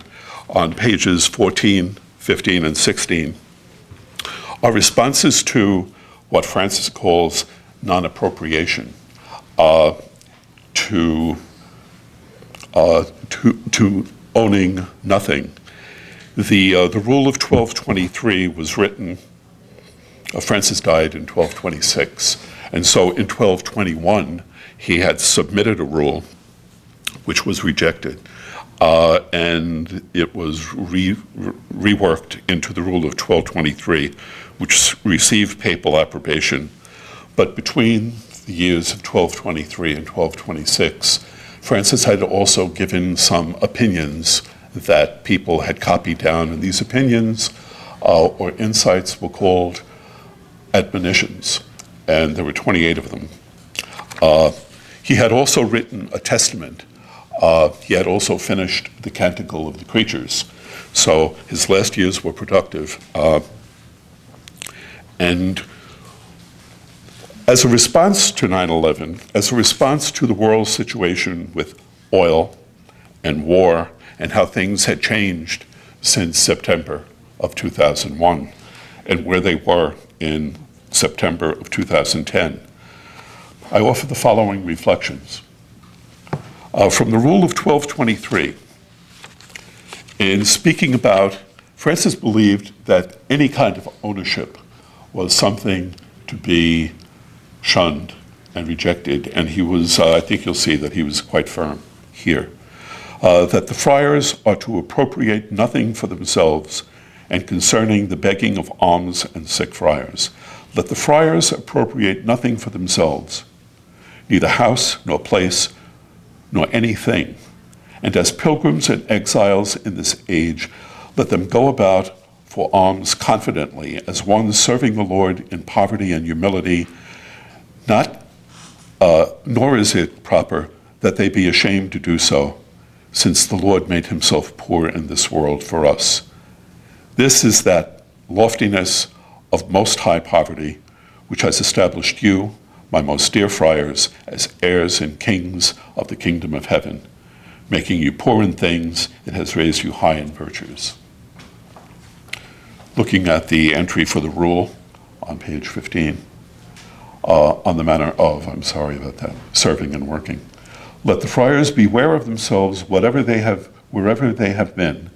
on pages 14, 15, and 16, are responses to what Francis calls non-appropriation, to owning nothing. The rule of 1223 was written, Francis died in 1226, and so in 1221 he had submitted a rule which was rejected, and it was reworked into the rule of 1223, which received papal approbation. But between the years of 1223 and 1226, Francis had also given some opinions that people had copied down, and these opinions or insights were called admonitions, and there were 28 of them. He had also written a testament. He had also finished the Canticle of the Creatures, so his last years were productive. And as a response to 9/11, as a response to the world situation with oil and war and how things had changed since September of 2001 and where they were in September of 2010, I offer the following reflections. From the rule of 1223, in speaking about, Francis believed that any kind of ownership was something to be shunned and rejected, and he was, I think you'll see that he was quite firm here, that the friars are to appropriate nothing for themselves, and concerning the begging of alms and sick friars, let the friars appropriate nothing for themselves, neither house nor place nor anything, and as pilgrims and exiles in this age, let them go about for alms confidently, as one serving the Lord in poverty and humility, nor is it proper that they be ashamed to do so, since the Lord made himself poor in this world for us. This is that loftiness of most high poverty, which has established you, my most dear friars, as heirs and kings of the kingdom of heaven. Making you poor in things, it has raised you high in virtues. Looking at the entry for the rule on page 15, on the manner of, I'm sorry about that, serving and working. Let the friars beware of themselves wherever they have been,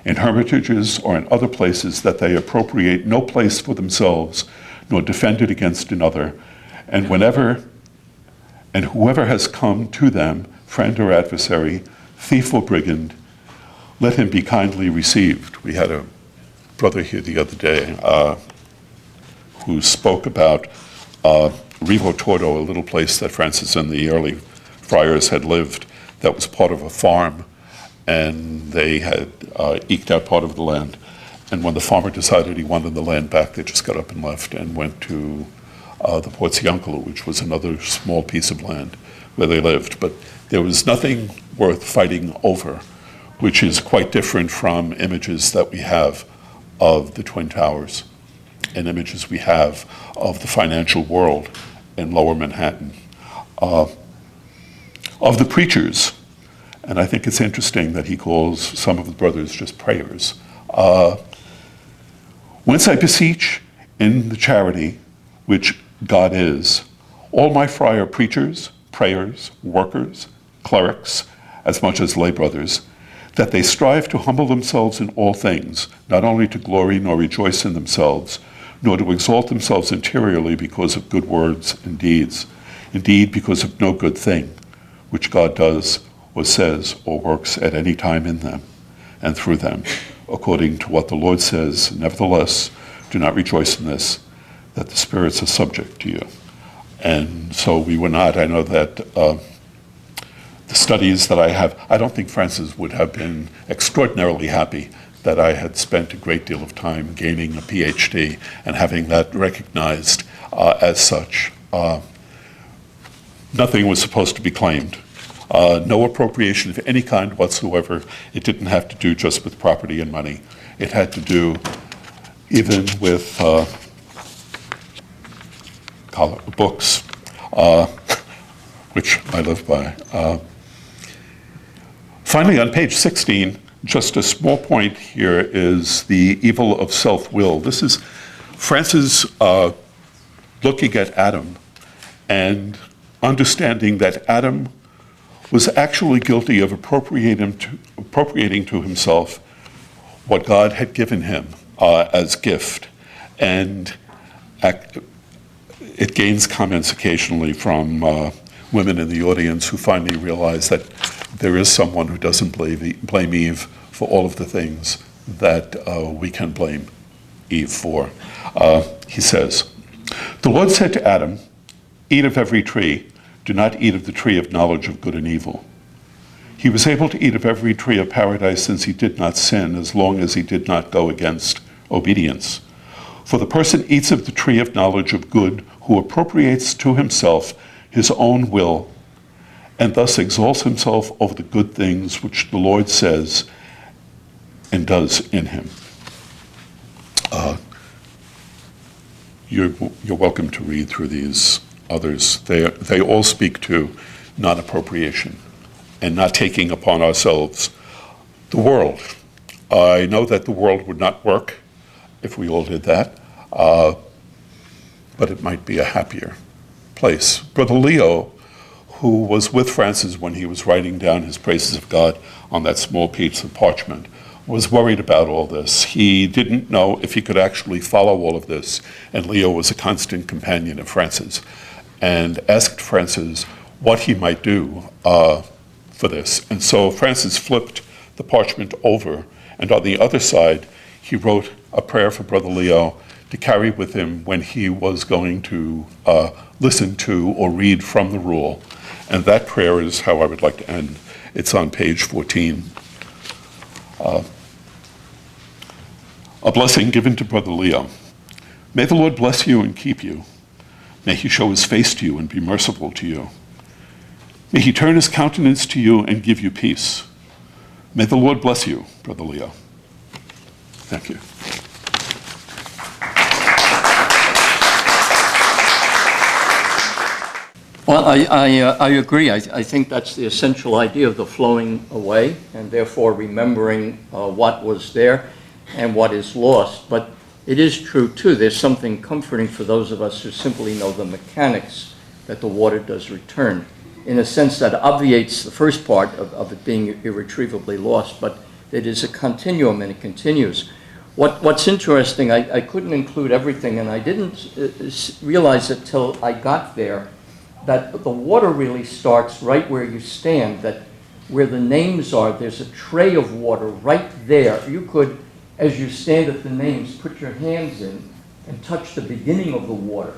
in hermitages or in other places, that they appropriate no place for themselves, nor defend it against another, and whoever has come to them, friend or adversary, thief or brigand, let him be kindly received. We had a brother here the other day who spoke about Rivo Tordo, a little place that Francis and the early friars had lived that was part of a farm, and they had eked out part of the land. And when the farmer decided he wanted the land back, they just got up and left and went to the Porziuncolo, which was another small piece of land where they lived. But there was nothing worth fighting over, which is quite different from images that we have of the Twin Towers and images we have of the financial world in Lower Manhattan. Of the preachers, and I think it's interesting that he calls some of the brothers just prayers. Whence I beseech in the charity which God is, all my friar preachers, prayers, workers, clerics, as much as lay brothers, that they strive to humble themselves in all things, not only to glory nor rejoice in themselves, nor to exalt themselves interiorly because of good words and deeds, indeed because of no good thing, which God does or says or works at any time in them and through them, according to what the Lord says, nevertheless, do not rejoice in this, that the spirits are subject to you. And so we were not. I know that the studies that I have, I don't think Francis would have been extraordinarily happy that I had spent a great deal of time gaining a PhD and having that recognized as such. Nothing was supposed to be claimed. No appropriation of any kind whatsoever. It didn't have to do just with property and money. It had to do even with books, which I live by. Finally, on page 16, just a small point here is the evil of self-will. This is Francis looking at Adam and understanding that Adam was actually guilty of appropriating to himself what God had given him as gift. And it gains comments occasionally from women in the audience who finally realize that there is someone who doesn't blame Eve for all of the things that we can blame Eve for. He says, "The Lord said to Adam, 'Eat of every tree, do not eat of the tree of knowledge of good and evil.' He was able to eat of every tree of paradise since he did not sin, as long as he did not go against obedience. For the person eats of the tree of knowledge of good who appropriates to himself his own will, and thus exalts himself over the good things which the Lord says and does in him." You're welcome to read through these others. They all speak to non-appropriation and not taking upon ourselves the world. I know that the world would not work if we all did that, but it might be a happier place. Brother Leo, who was with Francis when he was writing down his praises of God on that small piece of parchment, was worried about all this. He didn't know if he could actually follow all of this, and Leo was a constant companion of Francis, and asked Francis what he might do for this. And so Francis flipped the parchment over, and on the other side, he wrote a prayer for Brother Leo to carry with him when he was going to listen to or read from the rule. And that prayer is how I would like to end. It's on page 14. A blessing given to Brother Leo. May the Lord bless you and keep you. May he show his face to you and be merciful to you. May he turn his countenance to you and give you peace. May the Lord bless you, Brother Leo. Thank you. Well, I agree. I think that's the essential idea of the flowing away, and therefore remembering what was there and what is lost. But it is true, too, there's something comforting for those of us who simply know the mechanics that the water does return, in a sense that obviates the first part of it being irretrievably lost, but it is a continuum and it continues. What's interesting, I couldn't include everything, and I didn't realize it till I got there, that the water really starts right where you stand, that where the names are, there's a tray of water right there. You could, as you stand at the names, put your hands in and touch the beginning of the water,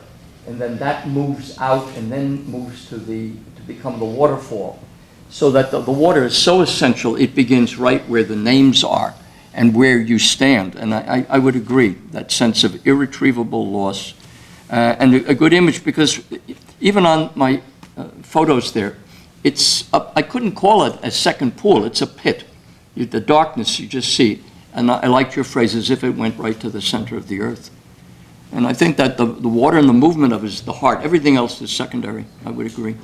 and then that moves out and then moves to become the waterfall. So that the water is so essential, it begins right where the names are and where you stand. And I would agree, that sense of irretrievable loss. And a good image, because even on my photos there, I couldn't call it a second pool, it's a pit. The darkness, you just see. And I liked your phrase, as if it went right to the center of the earth. And I think that the water and the movement of it is the heart. Everything else is secondary, I would agree.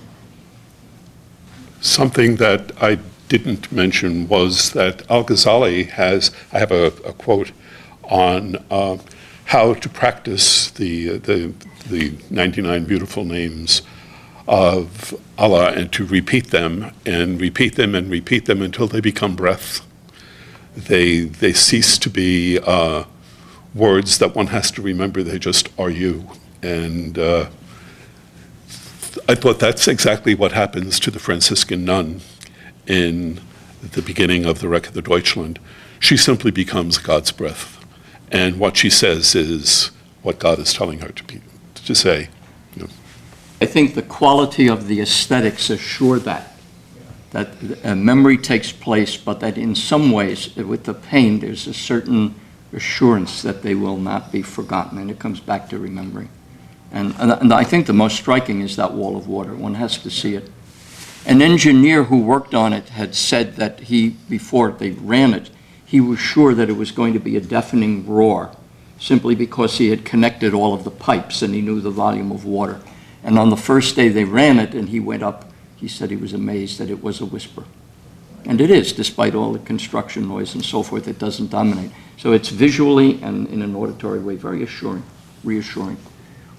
Something that I didn't mention was that Al-Ghazali has, I have a quote on how to practice the 99 beautiful names of Allah, and to repeat them and repeat them and repeat them until they become breath. They cease to be words that one has to remember. They just are you. And I thought that's exactly what happens to the Franciscan nun in the beginning of the Wreck of the Deutschland. She simply becomes God's breath. And what she says is what God is telling her to say. You know. I think the quality of the aesthetics assure that memory takes place, but that in some ways, with the pain, there's a certain assurance that they will not be forgotten, and it comes back to remembering. And I think the most striking is that wall of water. One has to see it. An engineer who worked on it had said that before they ran it, he was sure that it was going to be a deafening roar, simply because he had connected all of the pipes and he knew the volume of water. And on the first day they ran it and he went up, he said he was amazed that it was a whisper. And it is, despite all the construction noise and so forth, it doesn't dominate. So it's visually and in an auditory way very reassuring,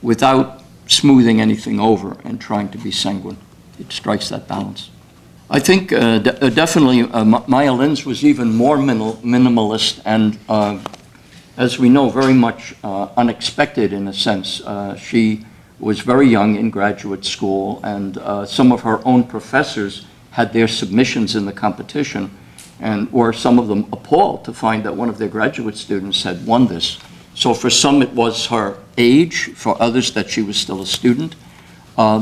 without smoothing anything over and trying to be sanguine. It strikes that balance. I think definitely Maya Lin's was even more minimalist and, as we know, very much unexpected in a sense. She was very young in graduate school, and some of her own professors had their submissions in the competition, and or some of them appalled to find that one of their graduate students had won this. So for some it was her age, for others that she was still a student.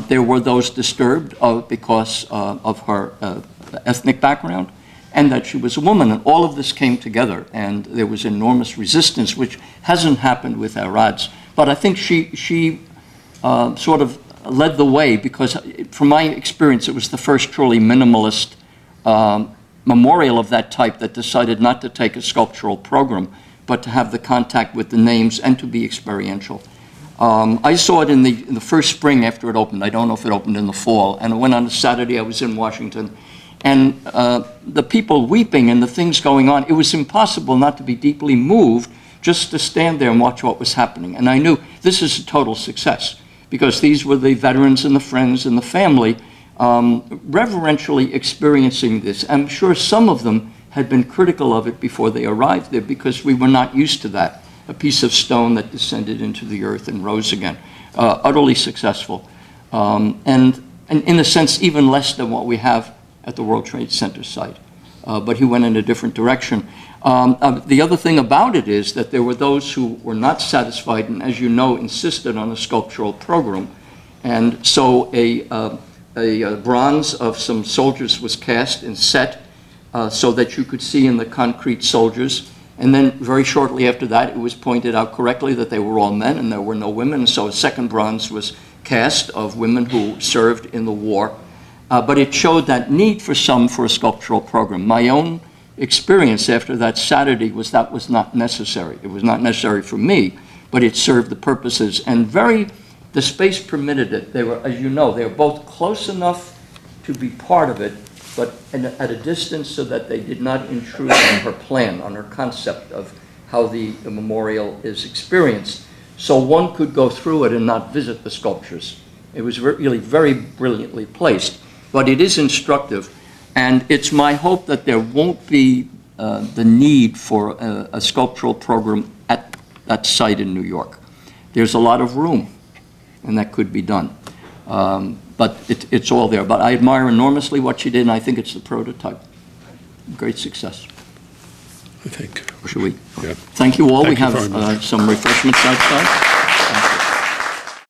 There were those disturbed because of her ethnic background and that she was a woman, and all of this came together, and there was enormous resistance, which hasn't happened with Arad's. But I think she sort of led the way, because from my experience, it was the first truly minimalist memorial of that type that decided not to take a sculptural program, but to have the contact with the names and to be experiential. I saw it in the first spring after it opened. I don't know if it opened in the fall. And it went on a Saturday. I was in Washington. And the people weeping and the things going on, it was impossible not to be deeply moved just to stand there and watch what was happening. And I knew this is a total success, because these were the veterans and the friends and the family reverentially experiencing this. I'm sure some of them had been critical of it before they arrived there, because we were not used to that. A piece of stone that descended into the earth and rose again. Utterly successful. And in a sense, even less than what we have at the World Trade Center site. But he went in a different direction. The other thing about it is that there were those who were not satisfied and, as you know, insisted on a sculptural program. And so a bronze of some soldiers was cast and set so that you could see in the concrete soldiers. And then very shortly after that, it was pointed out correctly that they were all men and there were no women. And so a second bronze was cast of women who served in the war. But it showed that need for some for a sculptural program. My own experience after that Saturday was that was not necessary. It was not necessary for me, but it served the purposes. And the space permitted it. They were, as you know, they were both close enough to be part of it, but at a distance so that they did not intrude on her plan, on her concept of how the memorial is experienced. So one could go through it and not visit the sculptures. It was really very brilliantly placed, but it is instructive. And it's my hope that there won't be the need for a sculptural program at that site in New York. There's a lot of room, and that could be done. But it's all there. But I admire enormously what she did, and I think it's the prototype. Great success. I think. Should we? Yeah. Thank you all. Thank we you very have much. some refreshments outside.